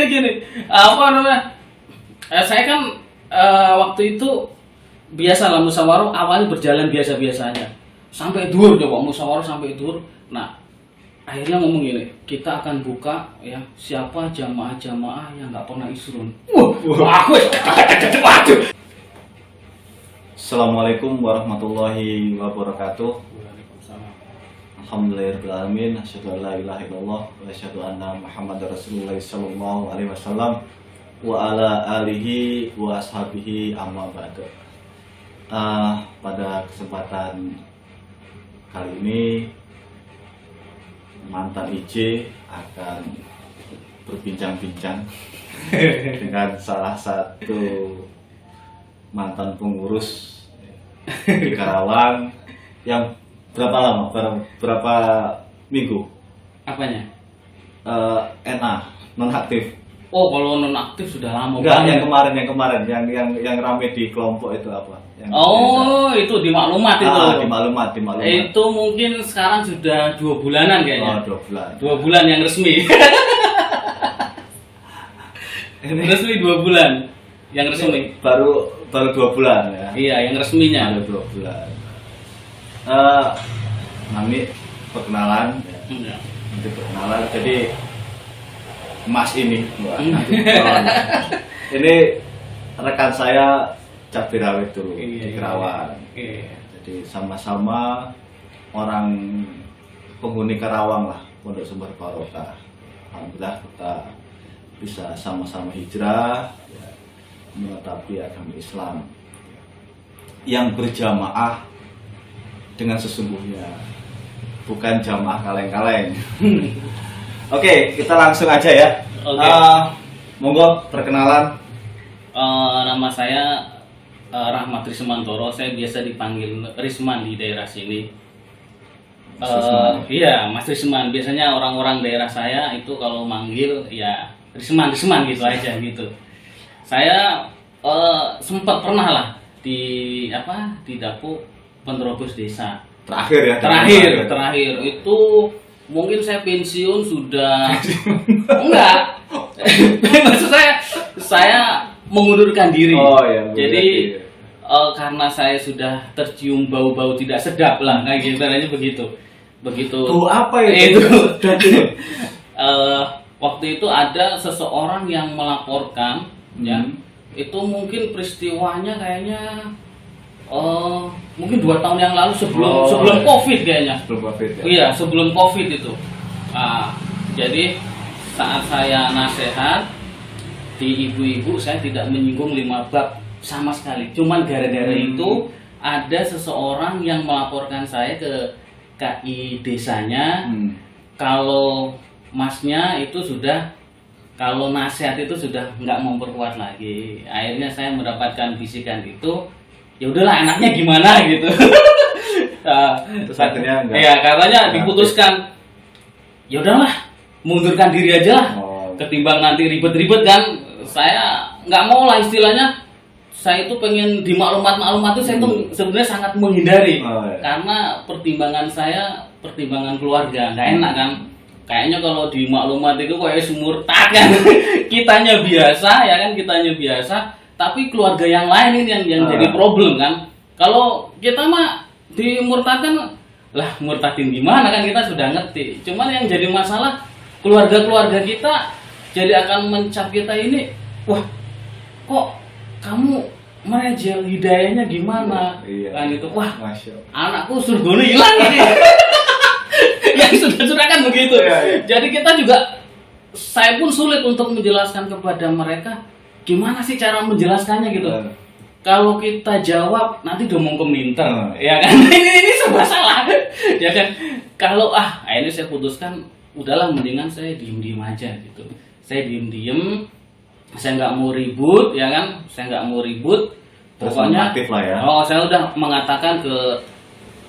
gini, apa namanya? Saya kan waktu itu biasa lah musyawarah awalnya berjalan biasa-biasa aja. Sampai dur coba musyawarah sampai dur. Nah, akhirnya ngomong gini, kita akan buka ya siapa jamaah-jamaah yang nggak pernah isrun. Waduh. Assalamualaikum warahmatullahi wabarakatuh. Alhamdulillahirrahmanirrahim. Asyhadu an la ilaha illallah wa asyhadu anna Muhammadar Rasulullah sallallahu alaihi wasallam wa ala alihi wa ashabihi amma ba'du. Pada kesempatan kali ini mantan IJ akan berbincang-bincang dengan salah satu mantan pengurus di Karawang yang berapa lama? Berapa minggu? Apanya? NA non-aktif. Oh, kalau non-aktif sudah lama. Enggak, yang kemarin yang rame di kelompok itu apa? Itu di maklumat itu. Di maklumat. Itu mungkin sekarang sudah 2 bulanan kayaknya. 2 bulan. 2 bulan yang resmi. Resmi 2 bulan. Yang resmi baru 2 bulan ya. Iya, yang resminya baru 2 bulan. Nanti perkenalan ya. Nanti perkenalan. Jadi Mas ini ini rekan saya cabai rawit dulu di Karawang. Jadi sama-sama orang penghuni Karawang lah, Pondok Sumber Barokah. Alhamdulillah kita bisa sama-sama hijrah ya, menetapi agama Islam yang berjamaah dengan sesungguhnya, bukan jamaah kaleng-kaleng. Oke, kita langsung aja ya. Monggo perkenalan. Nama saya Rahmat Rismantoro. Saya biasa dipanggil Risman di daerah sini. Iya, Mas Risman. Biasanya orang-orang daerah saya itu kalau manggil ya Risman gitu aja gitu. Saya sempat pernah lah di dapur penerobos desa. Terakhir itu mungkin saya pensiun sudah enggak. Maksud saya mengundurkan diri. Jadi karena saya sudah tercium bau-bau tidak sedap lah, kayak gitu begitu. Tuh apa itu? Waktu itu ada seseorang yang melaporkan ya. Itu mungkin peristiwanya kayaknya mungkin 2 tahun yang lalu sebelum Covid kayaknya. Sebelum Covid ya? Iya, sebelum Covid itu. Jadi saat saya nasihat di ibu-ibu, saya tidak menyinggung 5 bab sama sekali. Cuman gara-gara itu ada seseorang yang melaporkan saya ke KI desanya. Kalau masnya itu sudah, kalau nasihat itu sudah nggak memperkuat lagi. Akhirnya saya mendapatkan bisikan itu, ya udahlah enaknya gimana gitu. Terus akhirnya enggak. Iya, katanya diputuskan, ya udahlah mundurkan diri aja lah. Ketimbang nanti ribet-ribet kan. Saya nggak mau lah istilahnya. Saya itu pengen di maklumat itu saya tuh sebenarnya sangat menghindari. Karena pertimbangan saya, pertimbangan keluarga, nggak enak kan. Kayaknya kalau di maklumat itu kayak murtad kan. Kitanya biasa, tapi keluarga yang lain ini yang jadi problem kan. Kalau kita mah dimurtadkan, lah murtadin gimana kan, kita sudah ngerti. Cuman yang jadi masalah keluarga kita jadi akan mencap kita ini, wah kok kamu merejel hidayahnya gimana? Kan itu, wah anakku surganya hilang ini. Yang sudah kan begitu. Jadi kita juga, saya pun sulit untuk menjelaskan kepada mereka gimana sih cara menjelaskannya gitu. Kalau kita jawab nanti domong keminter, ya kan? Ini serba salah, ya kan? Kalau ini saya putuskan, udahlah mendingan saya diem aja gitu. Saya diem, saya nggak mau ribut, ya kan? Saya nggak mau ribut. Pokoknya, aktif lah ya. Saya udah mengatakan ke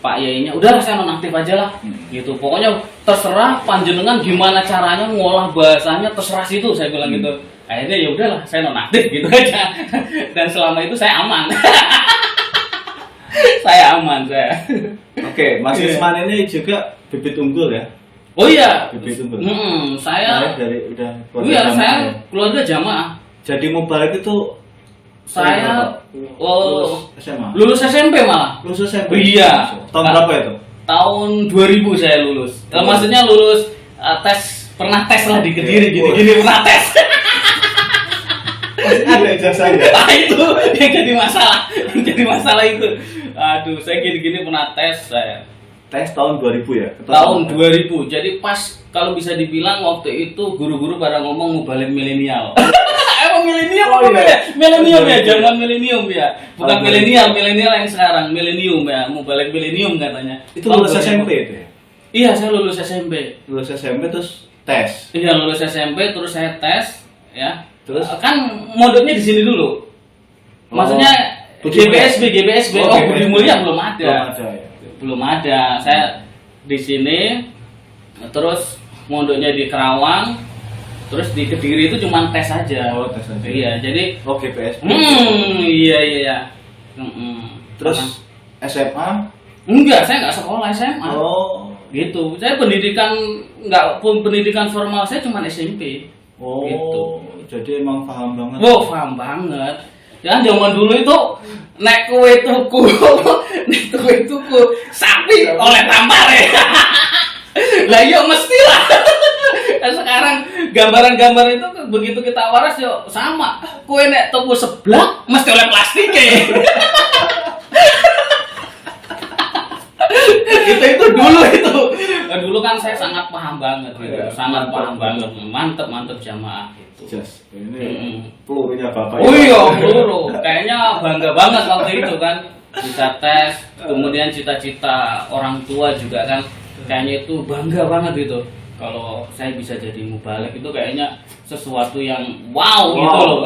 Pak Yainya, udahlah saya nonaktif aja lah, gitu. Pokoknya terserah panjenengan gimana caranya ngolah bahasanya, terserah situ, saya bilang gitu. Akhirnya ya udahlah saya nonaktif gitu aja. Dan selama itu saya aman. Saya aman. Oke, Mas Risman ini juga bibit unggul ya. Oh iya. BB itu Saya dari udah iya, jamaah saya ya? keluarga jamaah. Jadi mubalek itu Saya lulus SMA. lulus SMP malah. Lulus SMP. Iya. Tahun berapa itu? Tahun 2000 saya lulus. Maksudnya lulus tes, pernah tes lah di Kediri gini-gini pernah tes. Ada ijazahnya. Nah, itu yang jadi masalah. Yang jadi masalah itu. Aduh, saya gini-gini pernah tes saya. Tes tahun 2000 ya? Tahun 2000. Jadi pas kalau bisa dibilang waktu itu guru-guru pada ngomong mau balik milenial. Emang milenium apa beda? Milenium ya, zaman milenium ya. Bukan milenial yang sekarang, milenium ya, mau balik milenium katanya. Itu lulus SMP itu ya? Iya, saya lulus SMP. Lulus SMP terus tes. Iya, lulus SMP terus saya tes ya. Terus kan modulnya di sini dulu. Maksudnya GBSB. Oh, Budi Mulia belum ada. Belum ada. Saya di sini terus mondoknya di Kerawang, terus di Kediri itu cuma tes aja. Oh, tes aja. Iya, jadi GPSB. Iya. Terus SMA? Enggak, saya nggak sekolah SMA. Oh, Gitu. Saya pendidikan formal saya cuma SMP. oh, Gitu. jadi emang paham banget. Wow, paham banget. Ya zaman dulu itu nek kue tuku sapi oleh tampare. Lah iya mestilah. Dan sekarang gambaran-gambar itu begitu kita waras yo sama. Kue nek tuku seblak mesti oleh plastik. itu dulu itu. Nah, dulu kan saya sangat paham banget gitu. Sangat paham banget. Mantep jamaah gitu. Just, ini pelurunya Bapak. Oh iya, peluru. Kayaknya bangga banget waktu itu kan. Bisa tes, kemudian cita-cita orang tua juga kan. Kayaknya itu bangga banget gitu. Kalau saya bisa jadi mubalek itu kayaknya sesuatu yang wow. Gitu loh.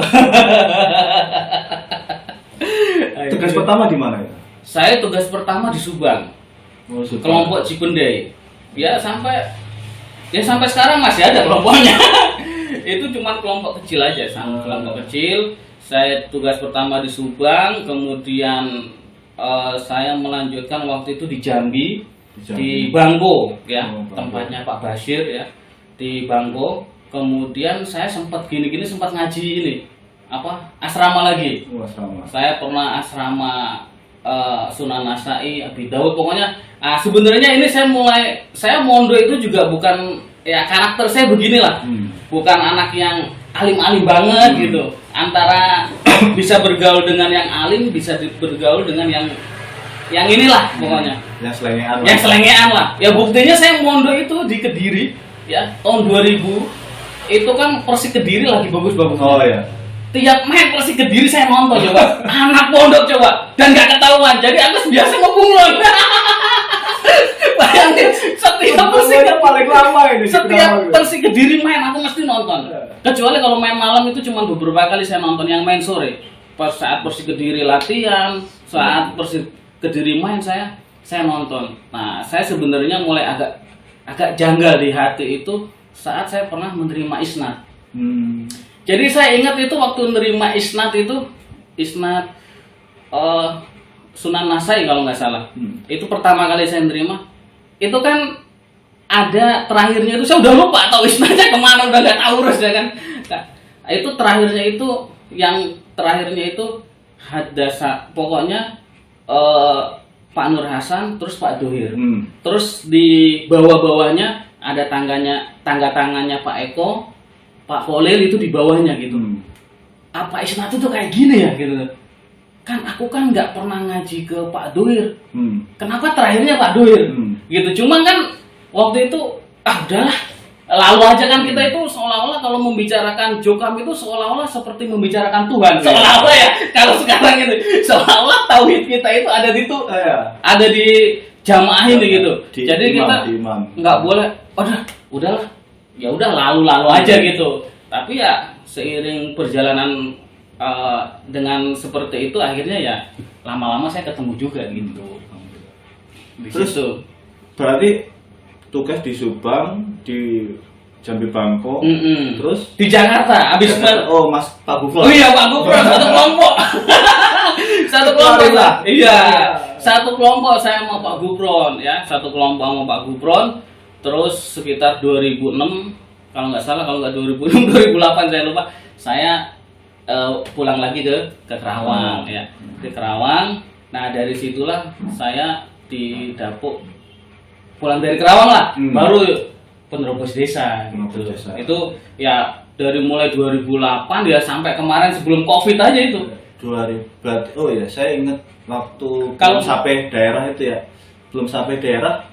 Tugas pertama di mana ya? Saya tugas pertama di Subang. Oh, Kelompok Cipendei. Ya sampai sekarang masih ada kelompoknya. Itu cuma kelompok kecil aja, kelompok kecil. Saya tugas pertama di Subang, kemudian saya melanjutkan waktu itu di Jambi. Di Bangko ya, tempatnya Pak Bashir ya, di Bangko. Kemudian saya sempat sempat ngaji ini asrama lagi. Asrama. Saya pernah asrama Sunan Nasai, Abi Dawud. Pokoknya sebenarnya ini saya mondok itu juga bukan ya karakter saya beginilah. Bukan anak yang alim-alim banget gitu. Antara bisa bergaul dengan yang alim, bisa bergaul dengan yang inilah pokoknya. Yang selengean lah. Ya buktinya saya mondok itu di Kediri ya tahun 2000. Itu kan Persik Kediri lagi bagus-bagus. Oh ya. Tiap main Persik Kediri saya nonton coba. Anak pondok coba dan gak ketahuan. Jadi aku biasa ngebunglon. Bayangin setiap Persik Kediri main aku mesti nonton. Kecuali kalau main malam itu cuma beberapa kali saya nonton. Yang main sore pas saat Persik Kediri latihan, saat Persik Kediri main saya nonton. Nah, saya sebenarnya mulai agak janggal di hati itu saat saya pernah menerima isnad. Jadi saya ingat itu waktu menerima isnad Sunan Nasai kalau nggak salah. Itu pertama kali saya menerima. Itu kan ada terakhirnya itu saya udah lupa tahu isnadnya kemana, udah nggak tahu urus ya kan. Nah, itu terakhirnya itu hadasa pokoknya Pak Nur Hasan terus Pak Dohir. Terus di bawah-bawahnya ada tangga tangannya Pak Eko, Pak Kolil itu di bawahnya gitu. Apa isnad itu kayak gini ya gitu. Kan aku kan nggak pernah ngaji ke Pak Dohir. Kenapa terakhirnya Pak Dohir? Gitu. Cuman kan waktu itu udahlah. Lalu aja kan kita itu seolah-olah kalau membicarakan Jokam itu seolah-olah seperti membicarakan Tuhan. Seolah-olah ya kalau sekarang itu seolah-olah tauhid kita itu ada di jamaah ini gitu. Jadi kita nggak boleh. Udahlah. Ya udah lalu aja gitu. Tapi ya seiring perjalanan dengan seperti itu akhirnya ya lama-lama saya ketemu juga gitu. Terus berarti tugas di Subang, di Jambi Bangko, terus di Jakarta abis Mas Pak Gufron. Oh iya Pak Gufron satu kelompok. Satu kelompok lah. Iya. Satu kelompok saya sama Pak Gufron ya, satu kelompok sama Pak Gufron. Terus sekitar 2006 kalau nggak salah, kalau nggak 2006 2008 saya lupa, saya pulang lagi ke Kerawang ya, ke Kerawang. Nah dari situlah saya didapuk, pulang dari Kerawang lah, baru penerobos desa gitu. Itu ya dari mulai 2008 ya sampai kemarin sebelum Covid aja itu. 2000. Oh ya, saya ingat waktu Kalau belum sampai daerah itu ya. Belum sampai daerah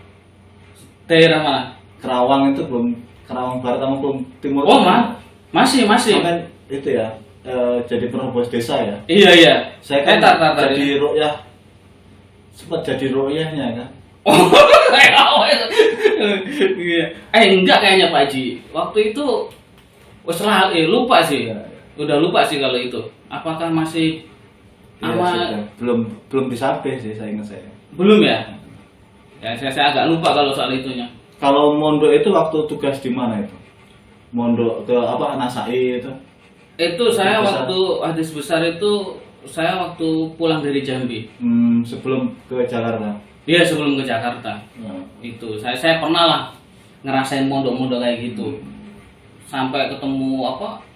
mana? Kerawang itu belum, Kerawang Barat sama belum Timur. Oh, masih. Kan itu ya, jadi penerobos desa ya. Iya. Saya kan tar, jadi rukyah, sempat jadi rukyahnya kan. Oh, iya. Enggak kayaknya Pak Haji. Waktu itu lupa sih. Udah lupa sih kalau itu. Apakah masih Iya, belum disampai sih, saya ingat saya. Belum ya? Ya saya agak lupa kalau soal itunya. Kalau mondok itu waktu tugas di mana itu? Mondok ke apa, Nasai itu? Itu saya Besar. waktu hadis besar itu saya waktu pulang dari Jambi. Sebelum ke Jakarta. Iya, sebelum ke Jakarta. Itu saya pernah lah ngerasain mondok-mondok kayak gitu. Sampai ketemu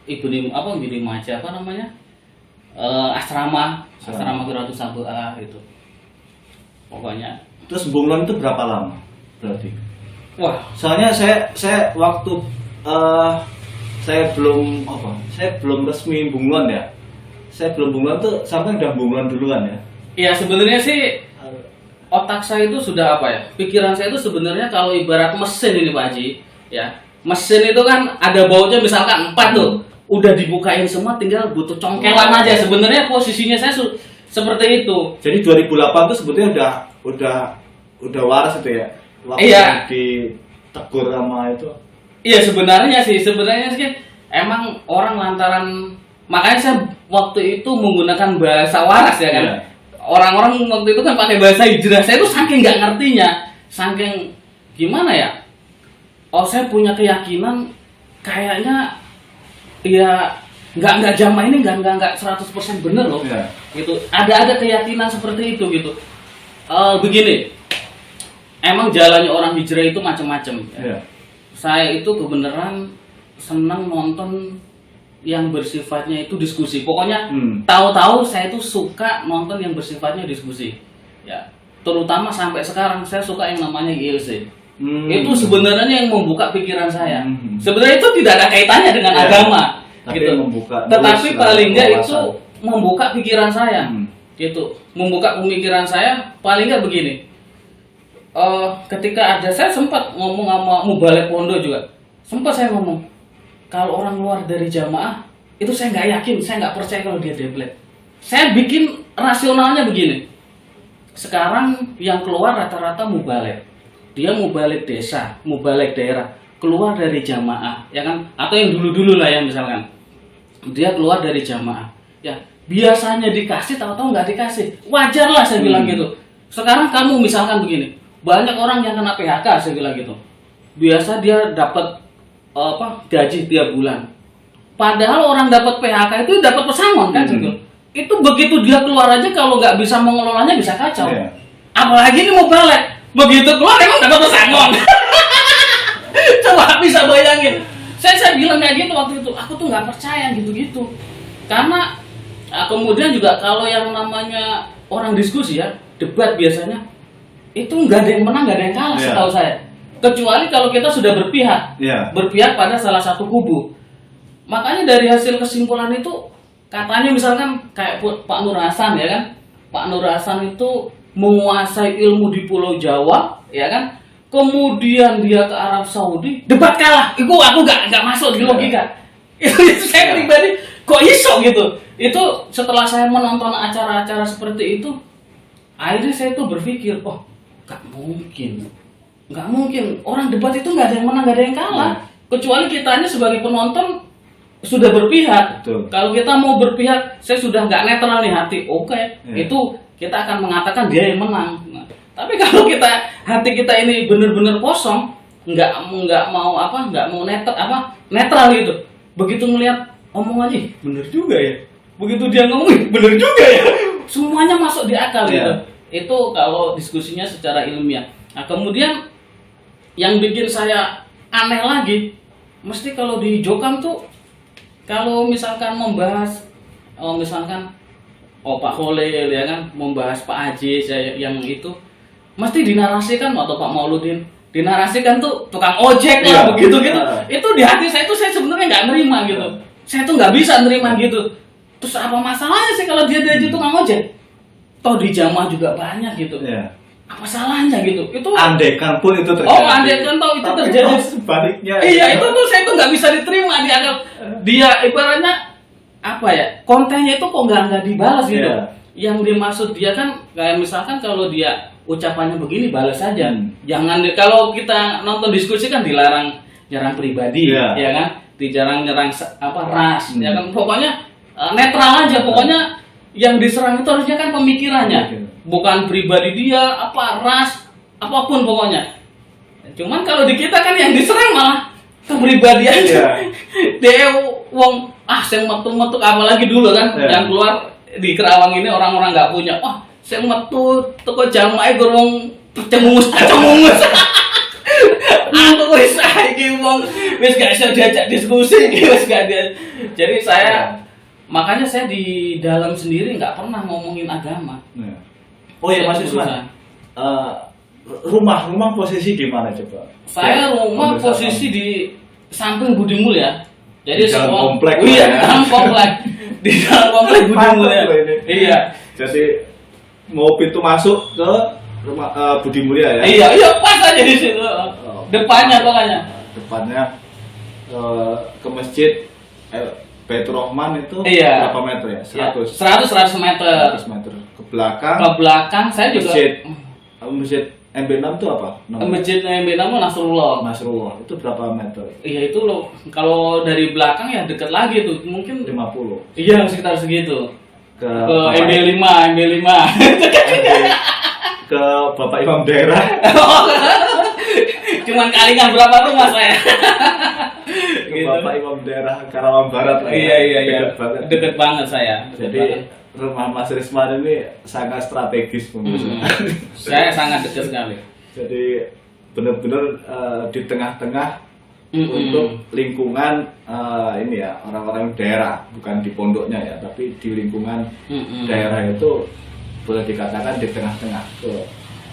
Ibnu Maja apa namanya? Asrama Qiratul Sabah itu. Pokoknya. Terus bunglon itu berapa lama berarti? Wah, Soalnya saya waktu saya belum resmi bunglon ya. Saya belum bunglon tuh, sampai udah bunglon duluan ya. iya sebenarnya sih otak saya itu sudah apa ya? Pikiran saya itu sebenarnya kalau ibarat mesin ini Pak Haji, ya. Mesin itu kan ada bautnya misalkan 4 tuh. Udah dibukain semua, tinggal butuh congkelan aja. Sebenarnya posisinya saya seperti itu. Jadi 2008 tuh sebetulnya udah waras itu ya. Waktu Iya. ditegur sama itu. Iya sebenarnya sih emang orang lantaran, makanya saya waktu itu menggunakan bahasa waras ya kan. Iya. Orang-orang waktu itu kan pakai bahasa hijrah. Saya tuh saking nggak ngertinya, saking gimana ya? Oh saya punya keyakinan kayaknya ya nggak jamaah ini nggak 100% bener loh. Iya. Gitu. Ada keyakinan seperti itu gitu. Begini, emang jalannya orang hijrah itu macam-macam. Iya. Saya itu kebenaran senang nonton yang bersifatnya itu diskusi. Pokoknya tahu-tahu saya itu suka nonton yang bersifatnya diskusi. Ya, terutama sampai sekarang saya suka yang namanya ILC. Itu sebenarnya yang membuka pikiran saya. Sebenarnya itu tidak ada kaitannya dengan agama, tapi gitu. Tetapi paling nggak itu membuka pikiran saya, gitu. Membuka pemikiran saya paling nggak begini. Ketika saya sempat ngomong sama Mubalek Pondok juga, sempat saya ngomong kalau orang luar dari jamaah itu saya nggak yakin, saya nggak percaya kalau dia deblek. Saya bikin rasionalnya begini. Sekarang yang keluar rata-rata mubalek. Dia mubalek desa, mubalek daerah, keluar dari jamaah, ya kan? Atau yang dulu-dulu lah ya misalkan. Dia keluar dari jamaah. Ya, biasanya dikasih tahu-tahu nggak dikasih. Wajar lah saya bilang gitu. Sekarang kamu misalkan begini, banyak orang yang kena PHK saya bilang gitu. Biasa dia dapat gaji tiap bulan. Padahal orang dapat PHK itu dapat pesangon kan gitu. Itu begitu dia keluar aja kalau nggak bisa mengelolanya bisa kacau. Yeah. Apalagi ini mau balik. Begitu keluar emang dapat pesangon. Coba bisa bayangin. Saya bilang kayak gitu waktu itu. Aku tuh nggak percaya gitu-gitu. Karena kemudian juga kalau yang namanya orang diskusi ya, debat biasanya itu nggak ada yang menang, nggak ada yang kalah setahu saya. Kecuali kalau kita sudah berpihak pada salah satu kubu. Makanya dari hasil kesimpulan itu katanya misalkan kayak Pak Nur Hasan ya kan, Pak Nur Hasan itu menguasai ilmu di Pulau Jawa ya kan, kemudian dia ke Arab Saudi debat kalah. Itu aku nggak masuk di logika. Itu saya pribadi kok iso gitu. Itu setelah saya menonton acara-acara seperti itu, akhirnya saya tuh berpikir, oh nggak mungkin orang debat itu nggak ada yang menang, nggak ada yang kalah. Kecuali kitanya sebagai penonton sudah berpihak. Betul. Kalau kita mau berpihak, saya sudah nggak netral nih hati. Oke, itu kita akan mengatakan dia yang menang. Nah, tapi kalau hati kita ini benar-benar kosong, nggak mau netral gitu. Begitu melihat omongannya, bener juga ya. Begitu dia ngomong, bener juga ya. Semuanya masuk di akal gitu. Itu kalau diskusinya secara ilmiah. Nah kemudian yang bikin saya aneh lagi, mesti kalau di Jokam tuh kalau misalkan membahas misalkan Pak Kholil ya kan, membahas Pak Haji yang itu mesti dinarasikan, atau Pak Mauludin dinarasikan tuh tukang ojek lah begitu gitu. Itu di hati saya tuh saya sebenarnya nggak nerima gitu. Saya tuh nggak bisa nerima gitu. Terus apa masalahnya sih kalau dia jadi tukang ojek? Toh di jamaah juga banyak gitu. Apa salahnya gitu? Itu andaikan pun itu terjadi. Andaikan toh itu terjadi. Sebaliknya. Iya, itu tuh saya tuh nggak bisa diterima, dianggap dia ibaratnya apa ya? Kontennya itu kok nggak dibalas gitu. Yang dimaksud dia kan kayak misalkan kalau dia ucapannya begini balas saja. Jangan kalau kita nonton diskusi kan dilarang nyerang pribadi, ya kan? Dilarang nyerang ras, ya kan? Pokoknya netral aja. Pokoknya yang diserang itu harusnya kan pemikirannya, bukan pribadi dia, ras, apapun pokoknya. Cuman kalau di kita kan yang diserang malah kepribadian. Dia wong saya metu-metu apalagi dulu kan yang keluar di Kerawang ini orang-orang nggak punya. Saya metu toko jamaah gorong cemungus. Aku wis saiki wong wis gak iso diajak diskusi, wis gak dia. Jadi makanya saya di dalam sendiri nggak pernah ngomongin agama. Oh ya Mas Usman, rumah posisi di mana coba? Saya rumah posisi di samping Budi Mulya. Jadi di dalam komplek. Dalam komplek. Di dalam komplek Budi Mulya. Iya. Jadi mau pintu masuk ke rumah Budi Mulya ya? Iya pas aja di situ. Depannya pokoknya. Depannya ke masjid Baitur Rahman itu berapa meter ya? 100 meter. 100 meter. Ke belakang saya juga masjid MB6 itu apa? Masjid MB6 Nasrullah. Itu berapa meter? Iya itu loh. Kalau dari belakang ya deket lagi tuh, mungkin 50. Iya, sekitar segitu. Ke MB5. Ke Bapak Imam Daerah. Cuman kalian berapa rumah saya? Gitu. Bapak Imam Daerah Karawang Barat lah. Iya. Deket banget saya. Jadi rumah Mas Risman ini sangat strategis pemirsa. Saya sangat dekat sekali. Jadi benar-benar di tengah-tengah untuk lingkungan ini ya, orang-orang daerah, bukan di pondoknya ya, tapi di lingkungan daerah itu boleh dikatakan di tengah-tengah. Ke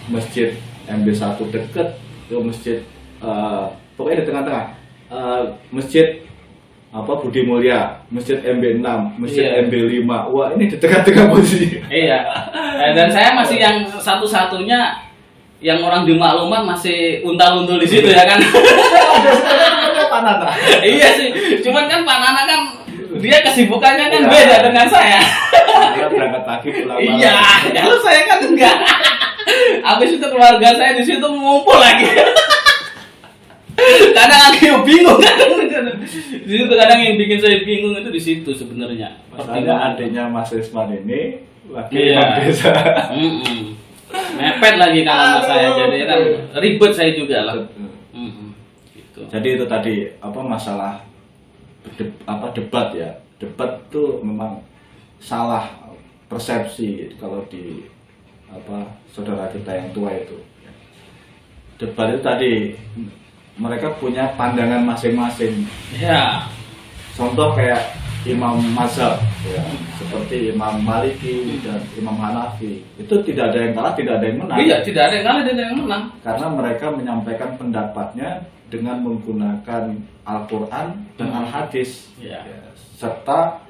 masjid MB1 dekat, ke masjid pokoknya di tengah-tengah. Masjid Budi Mulya, masjid MB6, masjid MB5. Wah, ini di tengah-tengah posisi. Iya. Dan saya masih yang satu-satunya yang orang di maklumat masih untal-untul di situ ya kan. Pak Nana. Iya sih. Cuman kan Pak Nana kan dia kesibukannya kan beda dengan saya. Dia berangkat pagi pulang malam. Iya, kalau saya kan enggak. Habis itu keluarga saya di situ ngumpul lagi. Kadang aku bingung di situ, kadang yang bikin saya bingung itu di situ sebenarnya. Masalahnya adanya Mas Risman ini lagi desa. Mepet lagi kan sama saya, jadi kan ribet saya juga lah. Gitu. Jadi itu tadi masalah debat ya. Debat itu memang salah persepsi kalau di saudara kita yang tua itu. Debat itu tadi mereka punya pandangan masing-masing. Ya. Contoh kayak imam mazhab, ya, seperti Imam Maliki dan Imam Hanafi. Itu tidak ada yang kalah, tidak ada yang menang. Iya, tidak ada yang kalah, tidak ada yang menang. Karena mereka menyampaikan pendapatnya dengan menggunakan Al-Quran dan Al-Hadis, ya, serta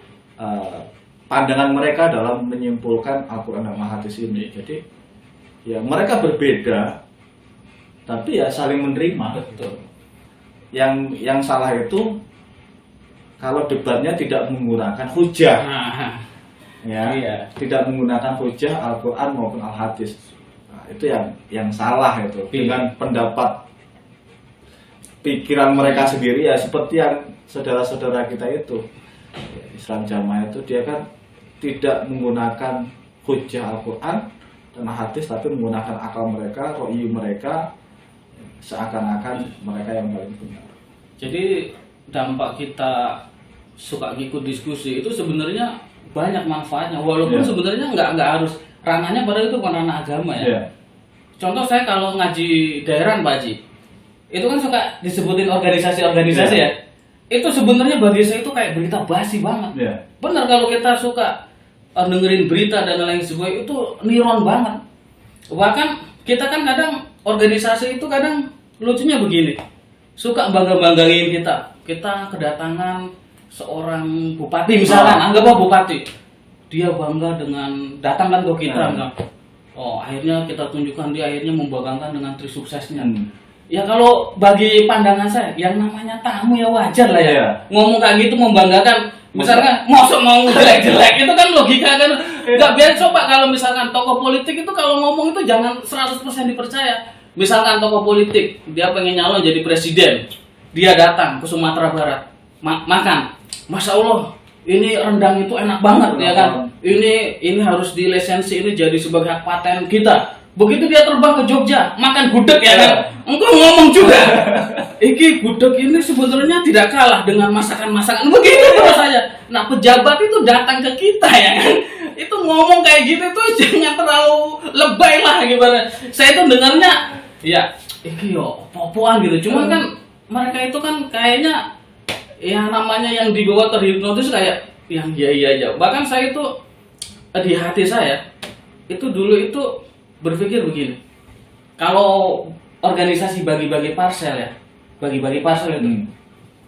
pandangan mereka dalam menyimpulkan Al-Quran dan Al-Hadis ini. Jadi, ya mereka berbeda. Tapi ya saling menerima. Betul. Yang salah itu kalau debatnya tidak menggunakan hujah, tidak menggunakan hujah Al-Quran maupun Al-Hadis. Nah, itu yang salah itu. Dengan pendapat pikiran mereka sendiri ya, seperti yang saudara-saudara kita itu Islam Jamaah itu, dia kan tidak menggunakan hujah Al-Quran dan Al-Hadis, tapi menggunakan akal mereka, ro'i mereka, seakan-akan mereka yang paling benar. Jadi dampak kita suka ikut diskusi itu sebenarnya banyak manfaatnya, walaupun sebenarnya nggak harus ranahnya, padahal itu bukan ranah agama ya. Contoh saya kalau ngaji daerah Pak Haji, itu kan suka disebutin organisasi-organisasi ya. Itu sebenarnya bagi saya itu kayak berita basi banget. Benar, kalau kita suka dengerin berita dan lain sebagainya itu niron banget. Bahkan kita kan kadang organisasi itu kadang lucunya begini, suka bangga-banggain kita kedatangan seorang bupati misalkan, anggaplah bupati, dia bangga dengan datang kan ke kita, akhirnya kita tunjukkan dia akhirnya membanggakan dengan trisuksesnya. Ya kalau bagi pandangan saya, yang namanya tamu ya wajar lah ya. Ngomong kayak gitu membanggakan, misalkan mosok mau jelek-jelek itu kan logika kan. Enggak, biar coba kalau misalkan tokoh politik itu kalau ngomong itu jangan 100% dipercaya. Misalkan tokoh politik, dia pengen nyalon jadi presiden, dia datang ke Sumatera Barat, makan. Masya Allah, ini rendang itu enak banget ya kan. Ini harus dilisensi, ini jadi sebagai hak paten kita. Begitu dia terbang ke Jogja, makan gudeg ya kan, engkau ngomong juga, iki gudeg ini sebenarnya tidak kalah dengan masakan-masakan. Begitu terus saja. Nah pejabat itu datang ke kita ya kan, itu ngomong kayak gitu tuh jangan terlalu lebay lah gimana. Saya itu dengarnya, ya iki yo popoan gitu. Cuma kan mereka itu kan kayaknya yang namanya yang dibawa terhipnotis kayak yang iya aja. Bahkan saya itu di hati saya itu dulu itu berpikir begini, kalau organisasi bagi-bagi parcel ya, bagi-bagi parcel itu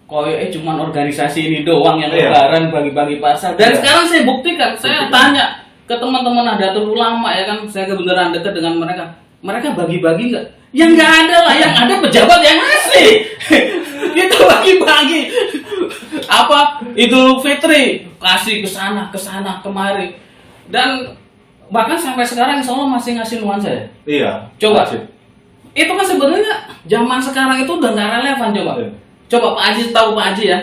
koyoknya cuma organisasi ini doang yang lebaran bagi-bagi parcel. Dan sekarang saya buktikan, saya tanya ke teman-teman Nahdlatul Ulama ya kan, saya kebenaran dekat dengan mereka bagi-bagi nggak? Ya nggak ada lah, yang ada pejabat yang ngasih. Kita bagi-bagi apa Idul Fitri kasih ke sana kemari, dan bahkan sampai sekarang insya Allah masih ngasih nuansa ya. Iya. Coba. Masih. Itu kan sebenarnya zaman sekarang itu udah nggak relevan coba. Coba Pak Haji tahu Pak Haji ya.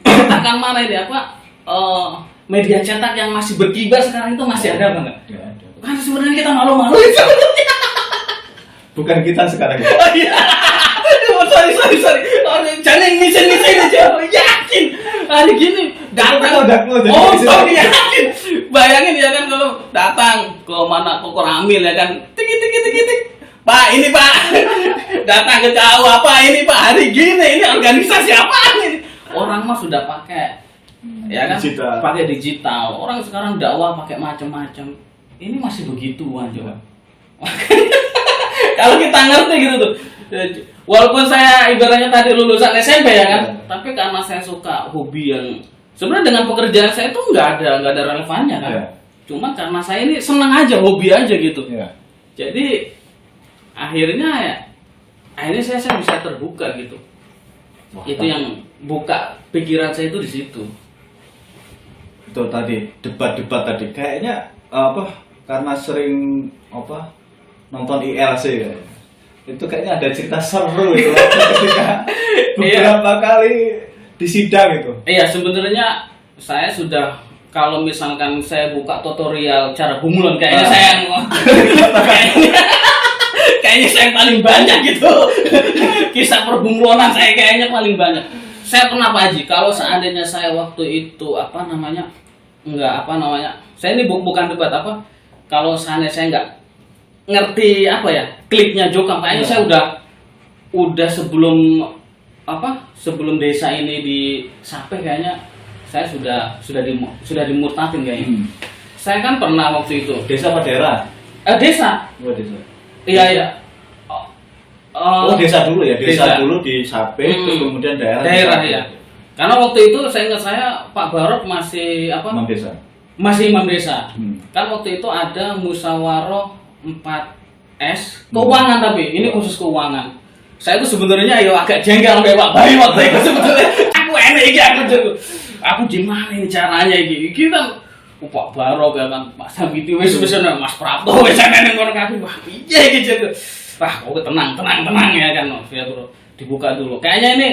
Cetakan mana ini apa? Media cetak yang masih berkibar sekarang itu masih ada banget. Nggak ada. Kan sebenarnya kita malu-malu itu. Bukan kita sekarang. Oh iya. Sorry. Jangan ngisen aja. Yakin. Hari gini datang. Yakin. Bayangin ya kan kalau datang ke mana ke Koramil ya kan. Tik. Pak, ini Pak. Datang ke Jawa apa ini Pak? Hari gini ini organisasi apa ini? Orang mah sudah pakai ya kan? Pakai digital. Orang sekarang dakwah pakai macam-macam. Ini masih begituan coba. Kalau kita ngerti gitu tuh. Walaupun saya ibaratnya tadi lulusan SMP ya kan, tapi karena saya suka hobi yang sebenarnya dengan pekerjaan saya itu nggak ada relevannya kan. Cuma karena saya ini senang aja, hobi aja gitu. Jadi akhirnya saya bisa terbuka gitu. Itu yang buka pikiran saya itu di situ. Itu tadi debat tadi kayaknya karena sering nonton ILC ya. Itu kayaknya ada cerita seru itu ketika beberapa kali di sidang itu. Iya, sebenarnya saya sudah, kalau misalkan saya buka tutorial cara bunglon kayaknya kayaknya saya paling banyak gitu. Kisah perbunglonan saya kayaknya paling banyak. Saya pernah Pak Haji, kalau seandainya saya waktu itu saya ini bukan debat kalau seandainya saya nggak ngerti klipnya Jokam, kayaknya saya udah sebelum desa ini disape kayaknya saya sudah dimurtadin kayaknya. Saya kan pernah waktu itu desa apa daerah? Desa. Desa. Iya. Desa dulu ya. Desa dulu disape terus kemudian daerah ya. Karena waktu itu saya ingat Pak Barok masih Imam desa. Masih imam desa. Kan waktu itu ada musyawarah 4S keuangan, tapi ini khusus keuangan. Saya tuh sebenarnya agak jengkel kayak Pak Bayu waktu itu sebetulnya. Aku gimana ini caranya iki kan Pak Barok ya kan, Pak Samiti wis Mas Prapto wis ana ning kono kabeh. Wah, piye iki jenenge. Wah, kok tenang ya kan. Ya terus dibuka dulu. Kayaknya ini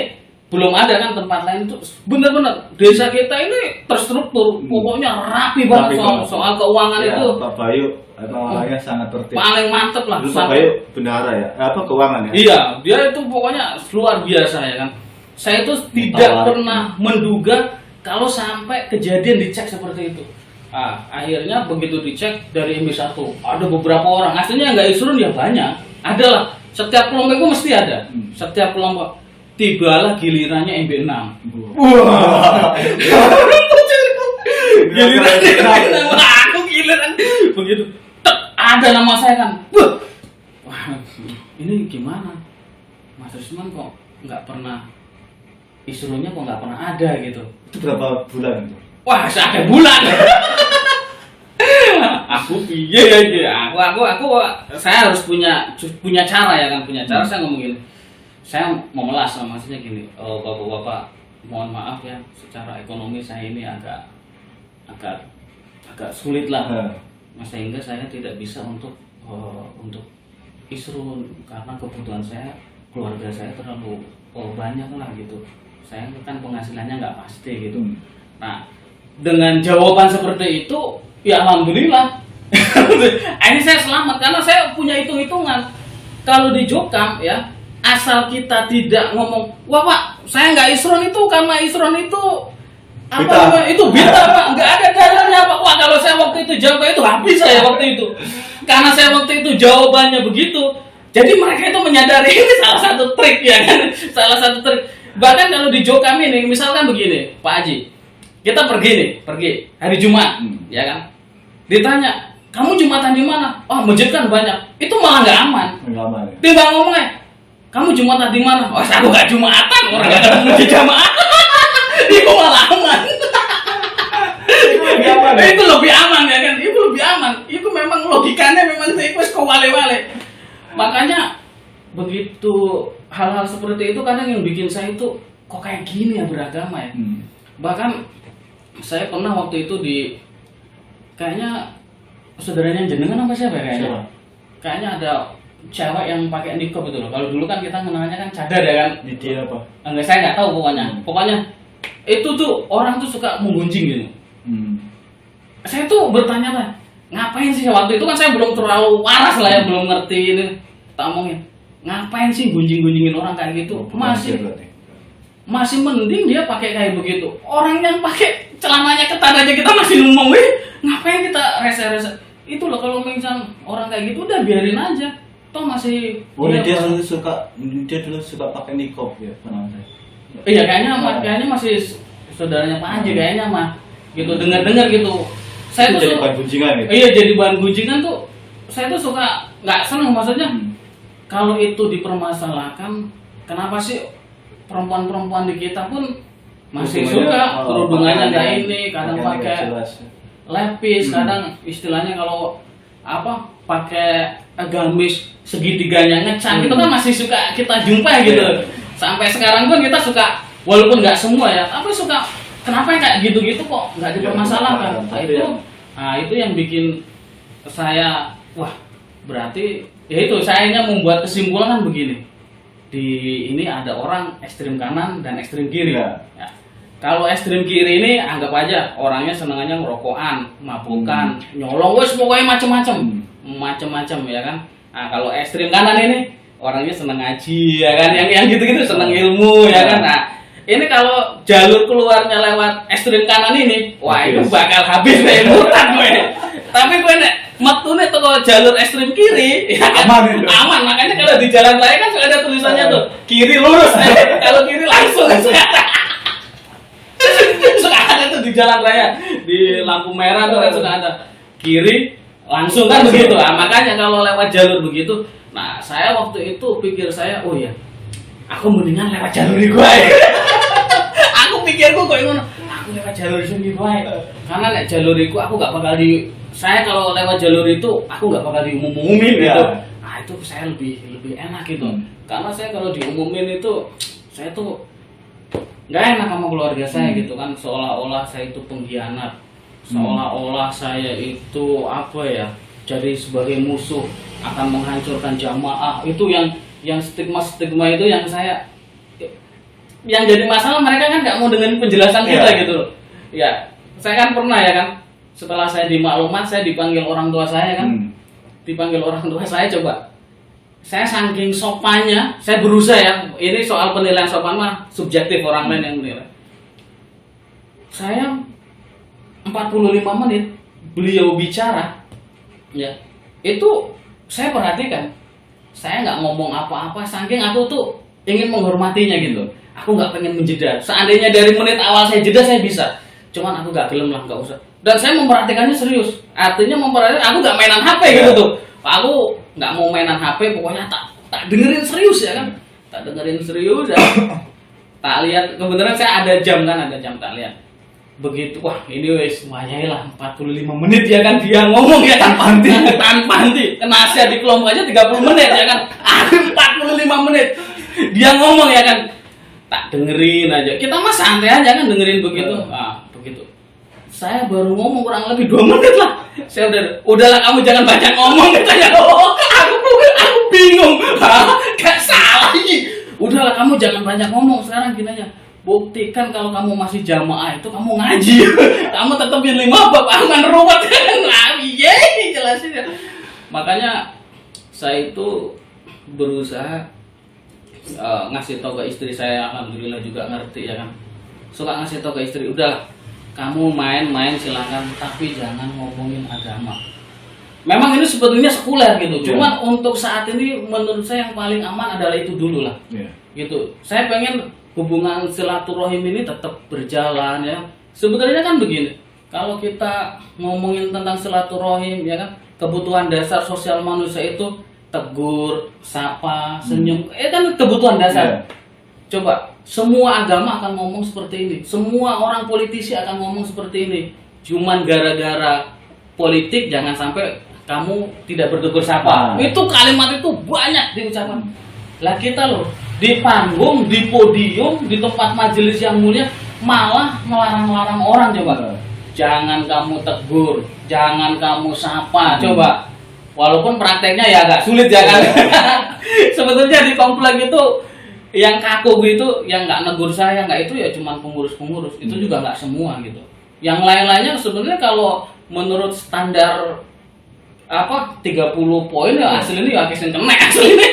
belum ada kan tempat lain tuh. Bener-bener desa kita ini terstruktur. Pokoknya rapi banget soal keuangan itu. Pak Bayu orangnya sangat tertib. Paling mantep lah. Pak Bayu bendahara ya? Keuangan ya? Iya, dia itu pokoknya luar biasa ya kan. Saya itu tidak pernah menduga kalau sampai kejadian dicek seperti itu. Akhirnya begitu dicek dari MB1 ada beberapa orang, aslinya yang nggak isrun ya banyak, adalah Setiap kelompok itu mesti ada. Setiap kelompok. Tibalah gilirannya MB6. Wah. Giliran aku giliran begitu. Ada nama saya kan. Wah, ini gimana? Mas Rusman kok nggak pernah isunya kok nggak pernah ada gitu. Itu berapa bulan itu? Wah, sampai bulan. Aku piye ya? Aku saya harus punya cara ya kan, punya cara. Saya ngomongin, saya memelas, maksudnya gini, bapak-bapak mohon maaf ya, secara ekonomi saya ini agak sulit lah, sehingga saya tidak bisa untuk isrun karena kebutuhan saya, keluarga saya terlalu banyak lah gitu. Saya kan penghasilannya nggak pasti gitu. Nah, dengan jawaban seperti itu, ya alhamdulillah. Ini saya selamat karena saya punya hitung-hitungan. Kalau di Jokam ya, asal kita tidak ngomong, wah Pak, saya nggak isron itu karena isron itu apa namanya, itu bita Pak, nggak ada dalilnya Pak. Wah, kalau saya waktu itu jawab itu habis saya waktu itu. Karena saya waktu itu jawabannya begitu. Jadi mereka itu menyadari ini salah satu trik ya kan, salah satu trik. Bahkan kalau di Jokam ini, misalkan begini, Pak Haji, kita pergi hari Jumat, ya kan? Ditanya, kamu Jumatan di mana? Oh, masjid kan banyak. Itu malah nggak aman. Nggak aman ya? Timbang ngomongnya, kamu Jumatan di mana? Oh, aku nggak Jumatan, orang nggak ketemu di jamaah. Itu malah aman. Itu lebih aman ya kan? Itu lebih aman. Itu memang logikanya memang itu kewale-wale. Makanya begitu hal-hal seperti itu kadang yang bikin saya itu kok kayak gini ya beragama ya. Bahkan saya pernah waktu itu kayaknya saudaranya jenengan apa siapa ya kayaknya? Kayaknya ada cewek yang pakai niqab itu loh. Kalau dulu kan kita kenalnya kan cadar ya kan? Dia apa? Enggak, saya nggak tahu pokoknya. Pokoknya itu tuh orang tuh suka menggunjing gitu. Saya tuh bertanya lah, ngapain sih waktu itu kan saya belum terlalu waras lah ya, belum ngerti ini. Tak omongin, ngapain sih gunjing-gunjingin orang kayak gitu? Masih mending dia pakai kayak begitu. Orang yang pakai celananya ketat aja kita masih ngomong, ngapain kita rese-rese? Itu loh kalau misalnya orang kayak gitu udah biarin aja. Toh masih dia dulu suka pakai niqab ya, pernah. Iya kayaknya masih saudaranya Pak Haji kayaknya mah gitu, dengar gitu. Saya tuh jadi bahan gunjingan gitu. Iya, jadi bahan gunjingan tuh saya tuh suka nggak seneng, maksudnya kalau itu dipermasalahkan, kenapa sih perempuan-perempuan di kita pun masih suka kerudungannya nggak ini, kadang pakai lepis, kadang istilahnya kalau apa pakai gamis segitiganya ngecang, itu kan masih suka kita jumpa gitu. Sampai sekarang pun kita suka, walaupun nggak semua ya, tapi suka kenapa kayak gitu-gitu kok nggak dipermasalahkan. Itu yang bikin saya wah, berarti ya itu saya membuat kesimpulan begini. Di ini ada orang ekstrem kanan dan ekstrem kiri. Ya. Kalau ekstrem kiri ini anggap aja orangnya senangannya ngerokokan, mabukan, nyolong, wes pokoknya macam-macam ya kan. Nah, kalau ekstrem kanan ini orangnya senang ngaji ya kan, yang gitu-gitu senang ilmu ya kan. Nah, ini kalau jalur keluarnya lewat ekstrem kanan ini, wah itu bakal habis nih mutan gue. Tapi gue nek metune tuh kalau jalur ekstrem kiri, ya kan? Aman. Makanya kalau di jalan raya kan sudah ada tulisannya tuh kiri lurus, kalau kiri langsung. Suka ada tuh di jalan raya, di lampu merah tuh kan suka ada kiri langsung kan begitu. Nah, makanya kalau lewat jalur begitu, nah saya waktu itu pikir saya, oh ya, aku mendingan lewat jalur gue. Aku pikir gue kok ngono, aku lewat jalur sini gue. Karena nek jalur itu aku gak bakal saya kalau lewat jalur itu aku gak bakal diumum-umumin gitu. Nah itu saya lebih enak gitu. Karena saya kalau diumumin itu saya tuh nggak enak sama keluarga saya gitu kan, seolah-olah saya itu pengkhianat, seolah-olah saya itu apa ya, jadi sebagai musuh akan menghancurkan jamaah. Itu yang stigma itu yang jadi masalah. Mereka kan nggak mau dengan penjelasan kita gitu loh. Ya, saya kan pernah ya kan, setelah saya dimaklumat, saya dipanggil orang tua saya kan, dipanggil orang tua saya, coba saya saking sopannya, saya berusaha ya, ini soal penilaian sopan mah subjektif, orang lain yang menilai. Saya 45 menit beliau bicara, ya itu saya perhatikan saya nggak ngomong apa-apa, saking aku tuh ingin menghormatinya gitu. Aku nggak pengen menjeda. Seandainya dari menit awal saya jeda saya bisa, cuman aku nggak gelem lah, nggak usah. Dan saya memperhatikannya serius. Artinya memperhatikan, aku nggak mainan HP gitu tuh. Aku nggak mau mainan HP, pokoknya tak dengerin serius ya kan. Tak dengerin serius ya. Tak lihat, kebetulan saya ada jam tak lihat. Begitu, wah ini wes semuanya lah 45 menit ya kan dia ngomong ya kan tanpa henti. Nasihat di kelompok aja 30 menit ya kan. 45 menit dia ngomong ya kan. Tak dengerin aja. Kita mah santai aja kan dengerin begitu. Begitu. Saya baru ngomong kurang lebih 2 menit lah. Saya udahlah kamu jangan banyak ngomong katanya. Aku bingung. Gak salah ini. Udahlah kamu jangan banyak ngomong sekarang gini aja. Buktikan kalau kamu masih jamaah itu kamu ngaji. Kamu tetepin 5 bab aman ruwet kan. Jelasin ya. Makanya saya itu berusaha ngasih tau ke istri saya, alhamdulillah juga ngerti ya kan. Suka ngasih tau ke istri, udahlah kamu main-main silakan, tapi jangan ngomongin agama. Memang ini sebetulnya sekuler gitu. Cuman untuk saat ini menurut saya yang paling aman adalah itu dulu lah. Gitu. Saya pengen hubungan silaturahim ini tetap berjalan ya. Sebetulnya kan begini, kalau kita ngomongin tentang silaturahim ya kan, kebutuhan dasar sosial manusia itu tegur, sapa, senyum, kan kebutuhan dasar. Coba, semua agama akan ngomong seperti ini, semua orang politisi akan ngomong seperti ini. Cuman gara-gara politik jangan sampai kamu tidak bertegur sapa. Itu kalimat itu banyak diucapkan. Lah kita loh di panggung, di podium, di tempat majelis yang mulia malah melarang-larang orang. Coba jangan kamu tegur, jangan kamu sapa. Coba walaupun prakteknya ya agak sulit ya kan. Sebetulnya di komplek itu yang kaku gitu, yang nggak negur saya nggak itu ya cuma pengurus-pengurus. Itu juga nggak semua gitu. Yang lain-lainnya sebenarnya kalau menurut standar 30 poin ya aslinya ya kisah kena aslinya.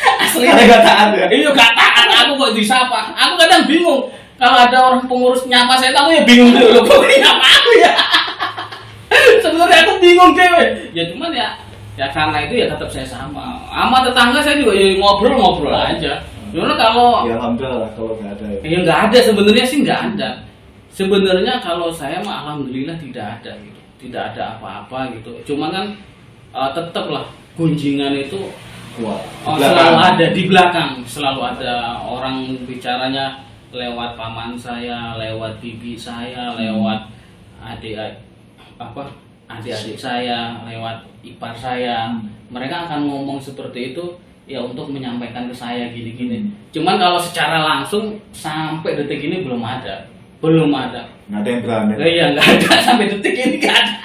Aslinya gak taat ya? Iya gak taat, aku kok disapa. Aku kadang bingung. Kalau ada orang pengurus nyapa saya, aku ya bingung dulu. Kok nyapa aku ya? Sebenarnya aku bingung deh. Ya cuman ya karena itu ya tetap saya sama. Sama tetangga saya juga ya ngobrol aja. Karena kalau ya alhamdulillah kalau nggak ada. Ya nggak ada sebenarnya sih nggak ada. Sebenarnya kalau saya mah alhamdulillah tidak ada gitu. Tidak ada apa-apa gitu. Cuman kan tetaplah gunjingan itu selalu ada di belakang, selalu ada orang bicaranya lewat paman saya, lewat bibi saya, lewat adik-adik saya, lewat ipar saya. Mereka akan ngomong seperti itu ya untuk menyampaikan ke saya gini-gini. Cuman kalau secara langsung sampai detik ini belum ada. Nggak ada yang berani. Iya nggak ada sampai detik ini nggak ada.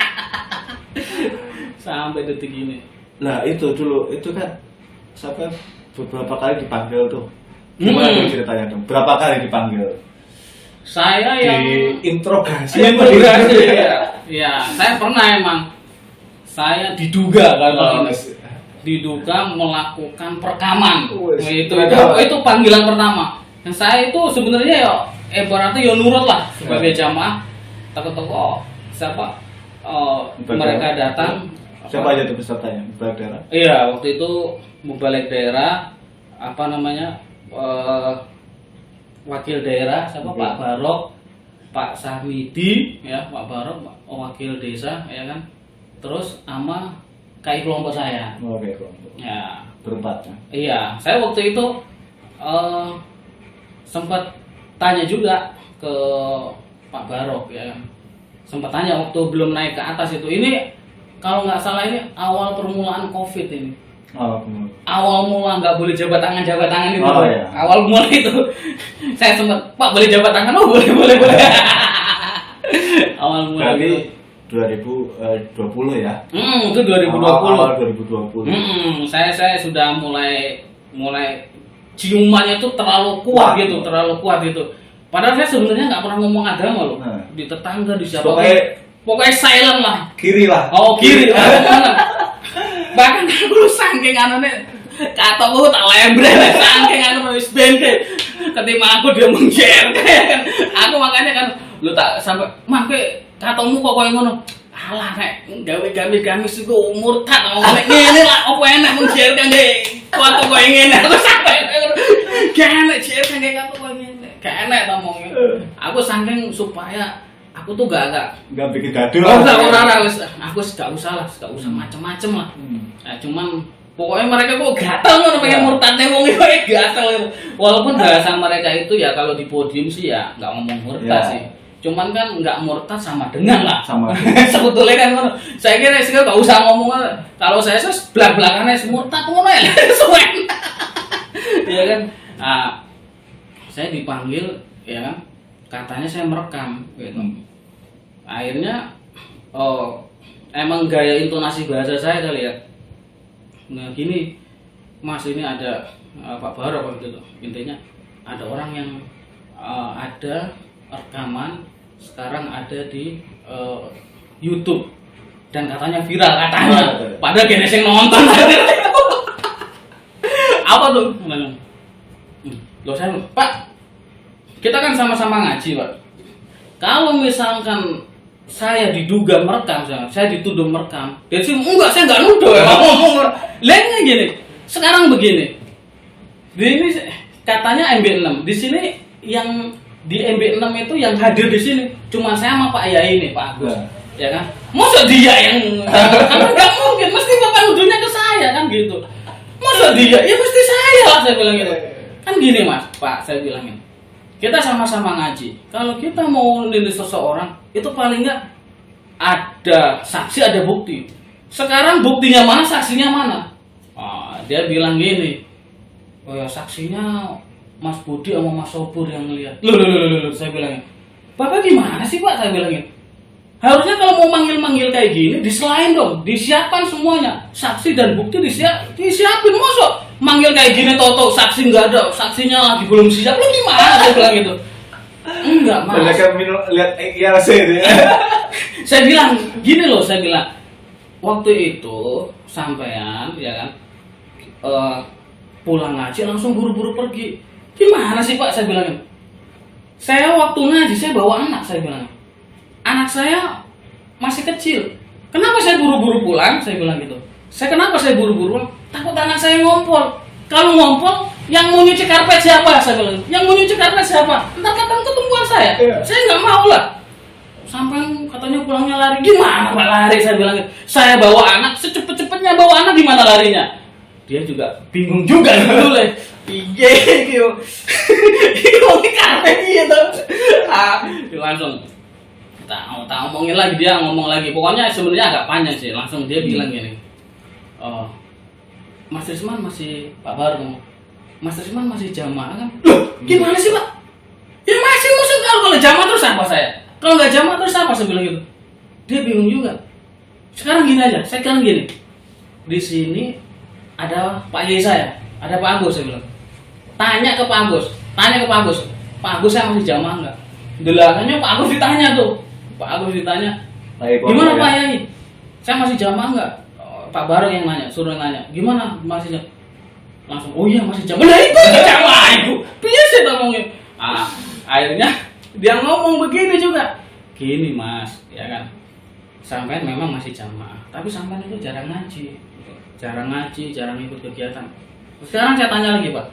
Sampai detik ini. Nah itu dulu itu kan sampai beberapa kali dipanggil tuh. Gimana ceritanya dong? Berapa kali dipanggil? Saya yang interogasi ya, saya pernah emang. Saya diduga melakukan perekaman. Itu panggilan pertama. Dan saya itu sebenarnya ya ibaratnya ya nurut lah sebagai jamaah. Toko-toko siapa mereka datang. Siapa aja tuh pesertanya? Mubalik daerah? Iya, waktu itu mubalik daerah wakil daerah siapa Pak Barok, Pak Sahmidi ya, Pak Barok wakil desa ya kan. Terus sama KI kelompok saya. Oke, kelompok. Ya, berempat. Iya, saya waktu itu sempat tanya juga ke Pak Barok ya kan. Sempat tanya waktu belum naik ke atas itu. Ini kalau nggak salah ini awal permulaan COVID ini. Awal mula nggak boleh jabat tangan itu. Iya. Awal mula itu saya sempat, Pak boleh jabat tangan? Oh boleh. Awal mula itu 2020 ya. Itu 2020. Awal 2020. Saya sudah mulai ciumannya tuh terlalu kuat gitu. Padahal saya sebenarnya nggak pernah ngomong agama loh. Di tetangga di siapa. Pokoknya silent lah. Kiri lah. Oh kiri. Bahkan aku lu saking anaknya kata aku tak lebre saking anu wis bente. Ketika aku dia mengjer kan. Aku makanya kan lu tak sampai mangke katamu kok koyo ngono. Alah nek gawe gamis iku murtad ngene lah opo enak mengjer JR kan deh waktu kau ingin aku sampai gak enak JR kan deh waktu kau ingin gak enak ngomongnya aku saking supaya aku tuh gak bikin gaduh. Orang aku gak usah macem-macem lah. Nah, cuman pokoknya mereka kok gatel kan pengen murtadnya wong itu gatel. Walaupun bahasa mereka itu ya kalau di podium sih ya nggak ngomong murtad sih. Cuman kan nggak murtad sama dengan lah. Sama. Sebetulnya kan saya kira sih nggak usah ngomong. Kalau saya sih belak-belakannya murtad ngono ya. Iya kan. Nah, saya dipanggil ya kan. Katanya saya merekam gitu. Akhirnya emang gaya intonasi bahasa saya kali ya. Nah gini Mas, ini ada Pak Baro gitu. Intinya ada orang yang ada rekaman sekarang ada di YouTube dan katanya viral katanya. Padahal gini yang nonton. Apa tuh? Loh saya Pak, kita kan sama-sama ngaji Pak. Kalau misalkan saya diduga merekam, saya dituduh merekam. Dia sih enggak, saya enggak nuduh ya. Ngomong lainnya gini. Sekarang begini. Ini katanya MB6. Di sini yang di MB6 itu yang hadir di sini cuma saya sama Pak Yai ini, Pak Agus. Ya kan? Masa dia yang enggak mungkin, mesti Bapak nuduhnya ke saya kan gitu. Masa dia? Ya mesti saya lah saya bilang gitu. Kan gini Mas, Pak, saya bilangin. Kita sama-sama ngaji. Kalau kita mau nilai seseorang, itu paling nggak ada saksi, ada bukti. Sekarang buktinya mana, saksinya mana? Dia bilang gini, oh ya saksinya Mas Budi sama Mas Sobur yang lihat. Loh, saya bilangin, Bapak gimana sih Pak? Saya bilangin, harusnya kalau mau manggil-manggil kayak gini, diselain dong, disiapkan semuanya, saksi dan bukti disiapin, masa manggil kayak gini tau-tau saksi nggak ada, saksinya lagi belum siap, lu gimana? Saya bilang gitu. Enggak Mas. Mereka lihat IRC ya. Saya bilang gini loh, saya bilang waktu itu sampean ya kan pulang ngaji langsung buru-buru pergi. Gimana sih Pak? Saya bilangin. Saya waktu ngaji saya bawa anak, saya bilang. Anak saya masih kecil. Kenapa saya buru-buru pulang? Saya bilang gitu. Kenapa saya buru-buru pulang? Takut anak saya ngompol. Kalau ngompol, yang mau nyuci karpet siapa? Saya bilang. Yang mau nyuci karpet siapa? Entar datang ketemuan saya. Saya nggak mau lah. Sampai katanya pulangnya lari. Gimana Pak lari? Saya bilang. Saya bawa anak, secepet-cepetnya bawa anak gimana larinya? Dia juga bingung juga sebetulnya. Iya gitu. Ini karpet gitu. Dia langsung tak ngomongin lagi, dia ngomong lagi. Pokoknya sebenarnya agak panjang sih. Langsung dia bilang gini. Mas Risman masih Pak Baru, Mas Risman masih jamaah kan? Loh, gimana sih Pak? Ya masih musuh kalau jamaah terus apa saya? Kalau nggak jamaah terus apa? Saya bilang gitu. Dia bingung juga. Sekarang gini aja, sekarang gini. Di sini ada Pak Yai saya, ada Pak Agus saya bilang. Tanya ke Pak Agus, Pak Agus saya masih jamaah nggak? Delakanya Pak Agus ditanya tuh, gimana Pak Yai? Saya masih jamaah nggak? Pak Bareng yang nanya, suruh nanya, gimana masih jamaah? Langsung, oh iya masih jamaah. Nah itu jamaah itu, biasa ngomongin. Akhirnya dia ngomong begini juga, gini Mas, ya kan? Sampai memang masih jamaah, tapi sampai itu jarang ngaji, jarang ikut kegiatan. Sekarang saya tanya lagi Pak,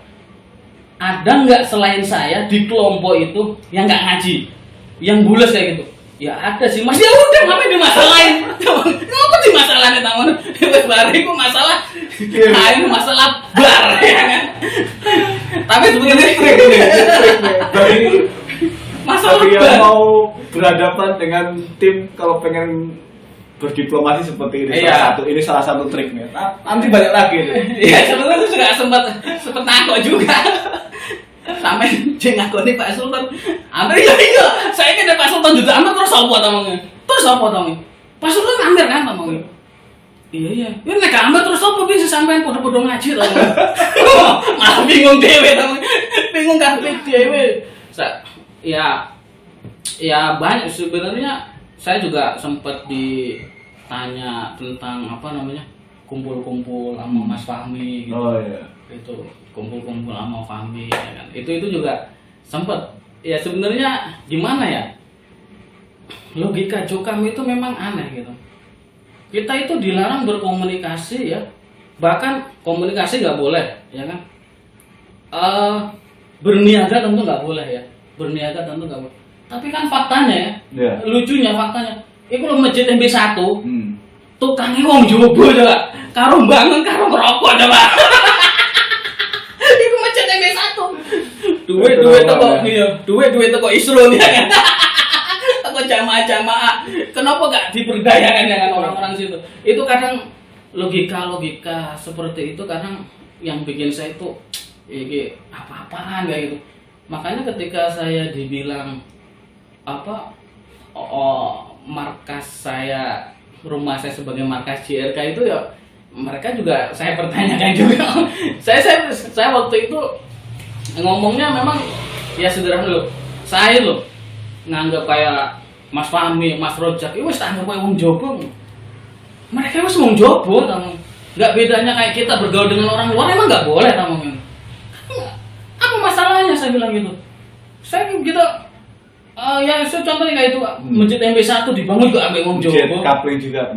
ada nggak selain saya di kelompok itu yang nggak ngaji, yang bules kayak gitu? Ya ada sih Mas, ya udah ngapain dimasalahin? Ngapa dimasalahin taman? Baru itu masalah, ini masalah bar ya kan? Tapi sebetulnya masalah bagi yang bar. mau berhadapan dengan tim kalau pengen berdiplomasi seperti ini, salah satu triknya. Nanti banyak lagi nih. Iya sebetulnya itu juga sempat takut juga. Sampai dia ngakoni Pak Sultan. Ambil iya, saya kan Pak Sultan juga ambil terus apa tamangnya? Pak Sultan ambil kan tamangnya. Iya. Ya nek ambil terus apa bisa sampean podo-podo ngaji lah. Malah bingung dhewe tamangnya. Bingung kan dhewe. Ya banyak sebenarnya. Saya juga sempat ditanya tentang kumpul-kumpul sama Mas Fahmi gitu. Oh iya. Itu kumpul-kumpul sama Fahmi ya kan. Itu juga sempat. Ya sebenarnya gimana ya? Logika Jokam itu memang aneh gitu. Kita itu dilarang berkomunikasi ya bahkan komunikasi nggak boleh, ya kan? Berniaga tentu nggak boleh ya, berniaga tentu nggak boleh. Tapi kan faktanya ya, lucunya faktanya, itu lo masjid MB1, tukangnya wong jobo coba, karo bangun karo ngerokok coba. Itu masjid MB1, duit toko Isrun ya kan, toko jamaah. Kenapa nggak diberdayakan dengan orang-orang situ? Itu kadang logika seperti itu kadang yang bikin saya itu apa-apaan kayak gitu. Makanya ketika saya dibilang markas saya, rumah saya sebagai markas JRK itu ya mereka juga saya pertanyakan juga. saya waktu itu ngomongnya memang ya sederhana loh. Saya loh nganggap kayak Mas Fahmi, Mas Rojak itu anggap kayak wong jobo. Mereka wis wong jobo kamu. Nggak bedanya kayak kita bergaul dengan orang luar, emang nggak boleh kamu ini. Apa masalahnya saya bilang gitu? Saya gitu, ya contohnya kayak itu masjid MB1 dibangun juga ambil wong jobo.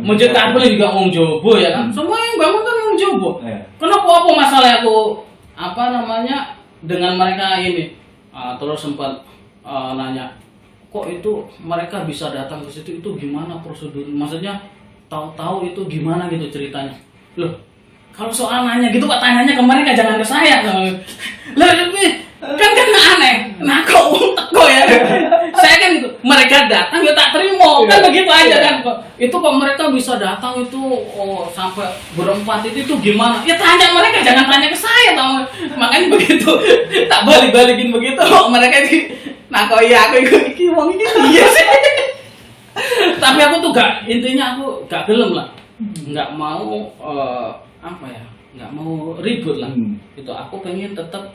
Masjid Kapling juga wong jobo ya kan. Semua yang bangun kan wong jobo. Kenapa apa masalah aku dengan mereka ini? Terus sempat nanya, kok itu mereka bisa datang ke situ itu gimana prosedur? Maksudnya tahu-tahu itu gimana gitu ceritanya? Loh, kalau soal nanya gitu Pak, tanyanya ke mereka jangan ke saya. Lah kan aneh. Nah kok teko ya. Saya kan mereka datang ya tak terima. Kan begitu aja kan kok. Itu kok mereka bisa datang itu sampai berempat itu gimana? Ya tanya mereka, jangan tanya ke saya tahu. Makanya begitu. Tak balik-balikin begitu. Mereka nah kok iya aku iki wong iki iya sih. Tapi aku tuh intinya aku gak gelem lah. Nggak mau nggak mau ribut lah. Itu aku pengen tetap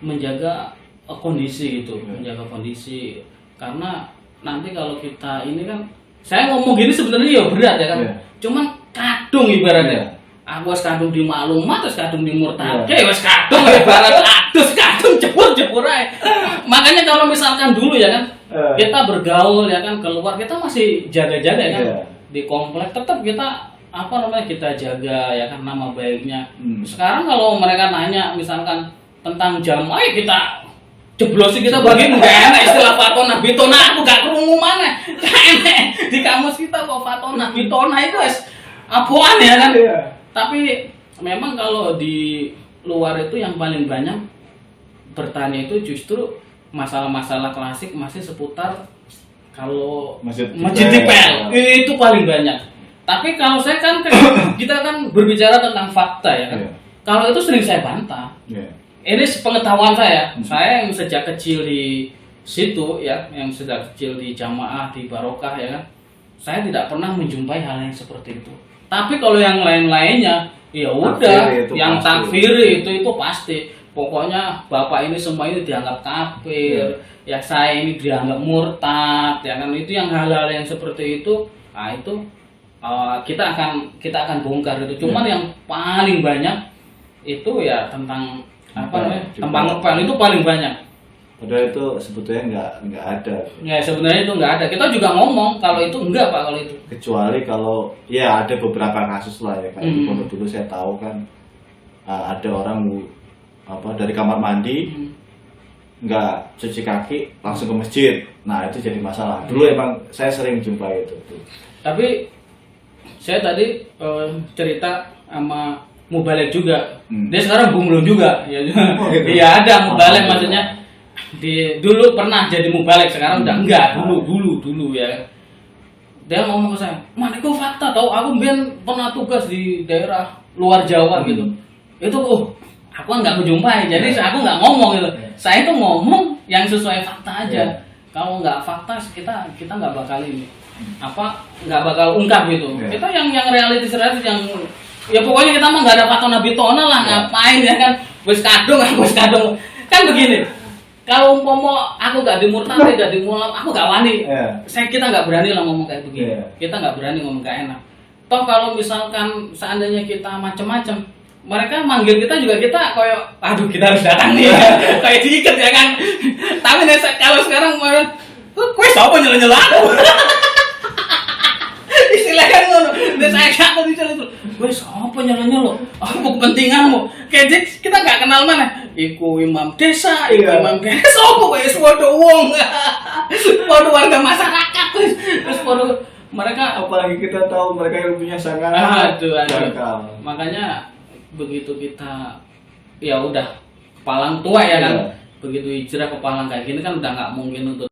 menjaga kondisi gitu, menjaga kondisi karena nanti kalau kita ini kan saya ngomong gini sebenarnya ya berat ya kan, cuman kadung ibaratnya. Aku harus kadung di maklumat, terus kadung di murtad, wes kadung ibarat adus kadung jebur aja. Makanya kalau misalkan dulu ya kan kita bergaul ya kan keluar kita masih jaga-jaga ya kan di komplek tetap kita kita jaga ya kan nama baiknya. Sekarang kalau mereka nanya misalkan tentang jam, ayo kita jeblosin kita bagi nggak enak istilah fatona bitona aku gak kerungu mana gak enak di kamus kita kok fatona bitona itu apaan ya kan. Tapi memang kalau di luar itu yang paling banyak bertanya itu justru masalah-masalah klasik masih seputar kalau masjid dipel itu paling banyak. Tapi kalau saya kan kita kan berbicara tentang fakta ya kan. Kalau itu sering saya bantah. Ini pengetahuan saya. Saya yang sejak kecil di situ ya, yang sejak kecil di jamaah di barokah ya kan. Saya tidak pernah menjumpai hal yang seperti itu. Tapi kalau yang lain-lainnya ya udah, yang takfiri itu pasti. Pokoknya bapak ini semua ini dianggap kafir, ya saya ini dianggap murtad, ya kan itu yang hal-hal yang seperti itu. Nah itu kita akan bongkar itu. Cuman yang paling banyak itu ya tentang tentang ngepel itu paling banyak. Padahal itu sebetulnya nggak ada. Ya sebenarnya itu nggak ada. Kita juga ngomong kalau itu enggak Pak kalau itu. Kecuali kalau ya ada beberapa kasus lah ya kayak di pondok dulu saya tahu kan ada orang dari kamar mandi nggak cuci kaki langsung ke masjid. Nah itu jadi masalah. Dulu emang saya sering jumpai itu. Tapi saya tadi cerita sama Mubalek juga. Dia sekarang bunglon juga. Ya, dia ada Mubalek maksudnya. Dulu pernah jadi Mubalek, sekarang udah enggak. Dulu ya. Dia ngomong ke saya, "Man, itu fakta tau, aku pernah tugas di daerah luar Jawa gitu." Itu aku nggak menjumpai. Jadi aku nggak ngomong gitu. Saya tuh ngomong yang sesuai fakta aja. Kalau nggak fakta kita nggak bakal ini. Nggak bakal ungkap gitu. Kita yang realitis yang ya pokoknya kita mah nggak ada fatona bitona lah, ngapain ya kan, wes kadung kan begini. Kalau aku nggak dimurtad, nggak dimulap, aku nggak wani. Kita nggak berani lah ngomong kayak begini. Kita nggak berani ngomong kayak enak. Toh kalau misalkan seandainya kita macam-macam, mereka manggil kita juga kita kayak aduh kita harus datang nih kayak diikat ya kan. Tapi kalau sekarang kue siapa nyela aku istilahnya ngono Terus saya kata itu, wes apa nyala-nyala? Apa kepentinganmu? Kayak kita nggak kenal mana? Iku imam desa, imam desa, apa wes podo wong, podo warga masyarakat, terus podo mereka. Apalagi kita tahu mereka yang punya sangat aduh. Makanya begitu kita ya udah palang tua ya kan, begitu hijrah ke palang kayak gini kan udah nggak mungkin untuk